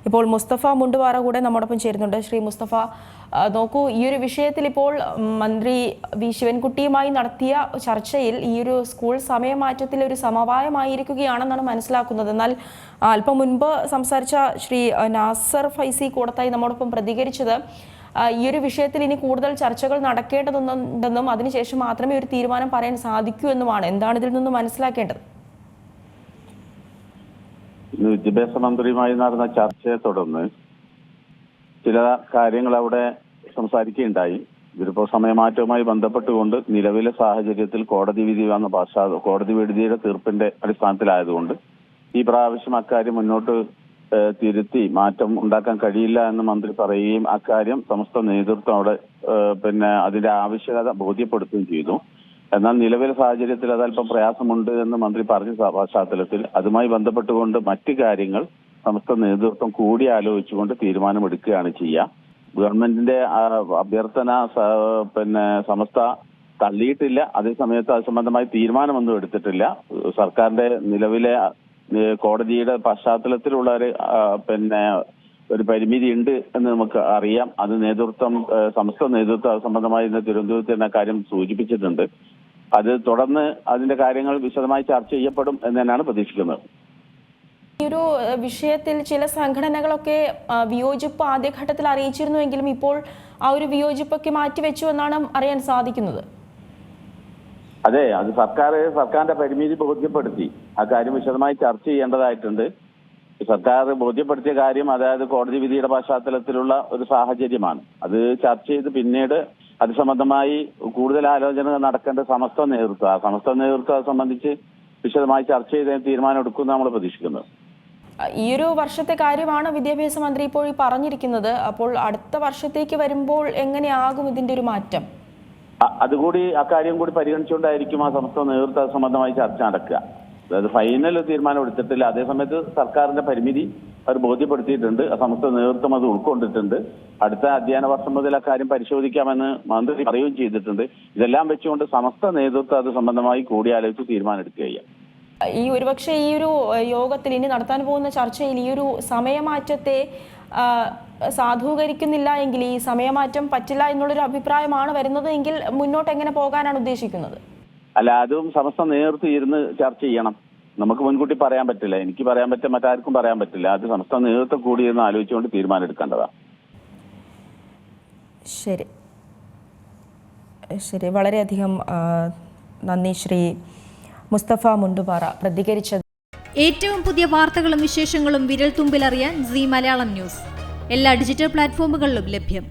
ഇപ്പോൾ മുസ്തഫ മുണ്ടുപാറ കൂടെ നമ്മോടൊപ്പം ചേരുന്നുണ്ട്. ശ്രീ മുസ്തഫ, നോക്കൂ, ഈ ഒരു വിഷയത്തിൽ ഇപ്പോൾ മന്ത്രി വി ശിവൻകുട്ടിയുമായി നടത്തിയ ചർച്ചയിൽ ഈ ഒരു സ്കൂൾ സമയമാറ്റത്തിൽ ഒരു സമവായമായിരിക്കുകയാണെന്നാണ് മനസ്സിലാക്കുന്നത്. എന്നാൽ അല്പം മുൻപ് സംസാരിച്ച ശ്രീ നാസർ ഫൈസി കൂടത്തായി നമ്മോടൊപ്പം പ്രതികരിച്ചത് ഈ ഒരു വിഷയത്തിൽ ഇനി കൂടുതൽ ചർച്ചകൾ നടക്കേണ്ടതുണ്ടെന്നും അതിനുശേഷം മാത്രമേ ഒരു തീരുമാനം പറയാൻ സാധിക്കൂ എന്നുമാണ്. എന്താണ് ഇതിൽ നിന്ന് മനസ്സിലാക്കേണ്ടത്? ഇന്ന് വിദ്യാഭ്യാസ മന്ത്രിയുമായി നടന്ന ചർച്ചയെ തുടർന്ന് ചില കാര്യങ്ങൾ അവിടെ സംസാരിക്കുകയുണ്ടായി. ഇതിപ്പോ സമയമാറ്റവുമായി ബന്ധപ്പെട്ടുകൊണ്ട് നിലവിലെ സാഹചര്യത്തിൽ കോടതി വിധിയുടെ തീർപ്പിന്റെ അടിസ്ഥാനത്തിലായതുകൊണ്ട് ഈ പ്രാവശ്യം അക്കാര്യം മുന്നോട്ട് തിരുത്തി മാറ്റം ഉണ്ടാക്കാൻ കഴിയില്ല എന്ന് മന്ത്രി പറയുകയും അക്കാര്യം സമസ്ത നേതൃത്വം അവിടെ അതിന്റെ ആവശ്യകത ബോധ്യപ്പെടുത്തുകയും ചെയ്തു. എന്നാൽ നിലവിലെ സാഹചര്യത്തിൽ അതല്പം പ്രയാസമുണ്ട് എന്ന് മന്ത്രി പറഞ്ഞ പശ്ചാത്തലത്തിൽ അതുമായി ബന്ധപ്പെട്ടുകൊണ്ട് മറ്റു കാര്യങ്ങൾ സമസ്ത നേതൃത്വം കൂടി ആലോചിച്ചുകൊണ്ട് തീരുമാനമെടുക്കുകയാണ് ചെയ്യുക. ഗവൺമെന്റിന്റെ അഭ്യർത്ഥന സമസ്ത തള്ളിയിട്ടില്ല. അതേസമയത്ത് അത് സംബന്ധമായി തീരുമാനമൊന്നും എടുത്തിട്ടില്ല. സർക്കാരിന്റെ നിലവിലെ കോടതിയുടെ പശ്ചാത്തലത്തിലുള്ള ഒരു പരിമിതി ഉണ്ട് എന്ന് നമുക്ക് അറിയാം. അത് സമസ്ത നേതൃത്വം അത് സംബന്ധമായി ഇന്ന് തിരുവനന്തപുരത്ത് കാര്യം സൂചിപ്പിച്ചിട്ടുണ്ട്. അത് തുടർന്ന് അതിന്റെ കാര്യങ്ങൾ വിശദമായി ചർച്ച ചെയ്യപ്പെടും എന്ന് തന്നെയാണ് പ്രതീക്ഷിക്കുന്നത്. ഈ ഒരു വിഷയത്തിൽ ചില സംഘടനകളൊക്കെ വിയോജിപ്പ് ആദ്യഘട്ടത്തിൽ അറിയിച്ചിരുന്നുവെങ്കിലും ഇപ്പോൾ ആ ഒരു വിയോജിപ്പൊക്കെ മാറ്റിവെച്ചു എന്നാണ് അറിയാൻ സാധിക്കുന്നത്. അതെ, അത് സർക്കാരിന്റെ പരിമിതി ബോധ്യപ്പെടുത്തി. ആ കാര്യം വിശദമായി ചർച്ച ചെയ്യേണ്ടതായിട്ടുണ്ട്. സർക്കാർ ബോധ്യപ്പെടുത്തിയ കാര്യം അതായത് കോടതി വിധിയുടെ പശ്ചാത്തലത്തിലുള്ള ഒരു സാഹചര്യമാണ്. അത് ചർച്ച ചെയ്ത് പിന്നീട് അത് സംബന്ധമായി കൂടുതൽ ആലോചന നടക്കേണ്ട സമസ്ത നേതൃത്വം അത് സംബന്ധിച്ച് വിശദമായി ചർച്ച ചെയ്ത് തീരുമാനം എടുക്കുമെന്ന് നമ്മൾ പ്രതീക്ഷിക്കുന്നത്. ഈ ഒരു വർഷത്തെ കാര്യമാണ് വിദ്യാഭ്യാസ മന്ത്രി ഇപ്പോൾ പറഞ്ഞിരിക്കുന്നത്. അപ്പോൾ അടുത്ത വർഷത്തേക്ക് വരുമ്പോൾ എങ്ങനെയാകും ഇതിന്റെ ഒരു മാറ്റം? അതുകൂടി അക്കാര്യം കൂടി പരിഗണിച്ചുകൊണ്ടായിരിക്കും ആ സമസ്ത നേതൃത്വ സംബന്ധമായി ചർച്ച നടക്കുക. അതായത് ഫൈനൽ തീരുമാനം എടുത്തിട്ടില്ല. അതേസമയത്ത് സർക്കാരിന്റെ പരിമിതി അവർ ബോധ്യപ്പെടുത്തിയിട്ടുണ്ട്. സമസ്ത നേതൃത്വം അത് ഉൾക്കൊണ്ടിട്ടുണ്ട്. അടുത്ത അധ്യയന വർഷം മുതൽ അക്കാര്യം പരിശോധിക്കാമെന്ന് മന്ത്രി പറയുകയും ചെയ്തിട്ടുണ്ട്. ഇതെല്ലാം വെച്ചുകൊണ്ട് സമസ്ത നേതൃത്വം അത് സംബന്ധമായി കൂടിയാലോചിച്ച് തീരുമാനം എടുക്കുകയാണ്. ഈ ഒരുപക്ഷെ ഈ ഒരു യോഗത്തിൽ ഇനി നടത്താൻ പോകുന്ന ചർച്ചയിൽ ഈ ഒരു സമയമാറ്റത്തെ സാധൂകരിക്കുന്നില്ല എങ്കിൽ, ഈ സമയമാറ്റം പറ്റില്ല എന്നുള്ളൊരു അഭിപ്രായമാണ് വരുന്നത് എങ്കിൽ മുന്നോട്ട് എങ്ങനെ പോകാനാണ് ഉദ്ദേശിക്കുന്നത്? അല്ല, അതും സമസ്ത നേതൃത്വം ഇരുന്ന് ചർച്ച ചെയ്യണം. നമുക്ക് മുൻകൂട്ടി പറയാൻ പറ്റില്ല. എനിക്ക് പറയാൻ പറ്റും, മറ്റാർക്കും പറയാൻ പറ്റില്ല. അത് സമസ്ത നേതൃത്വം കൂടി ഇരുന്ന് ആലോചിച്ചുകൊണ്ട് തീരുമാനം എടുക്കേണ്ടതാണ്. ശരി, വളരെയധികം നന്ദി ശ്രീ മുസ്തഫ മുണ്ടുപാറ പ്രതികരിച്ചത്. ഏറ്റവും പുതിയ വാർത്തകളും വിശേഷങ്ങളും വിരൽ തുമ്പിലറിയാൻ സീ മലയാളം ന്യൂസ് എല്ലാ ഡിജിറ്റൽ പ്ലാറ്റ്ഫോമുകളിലും ലഭ്യം.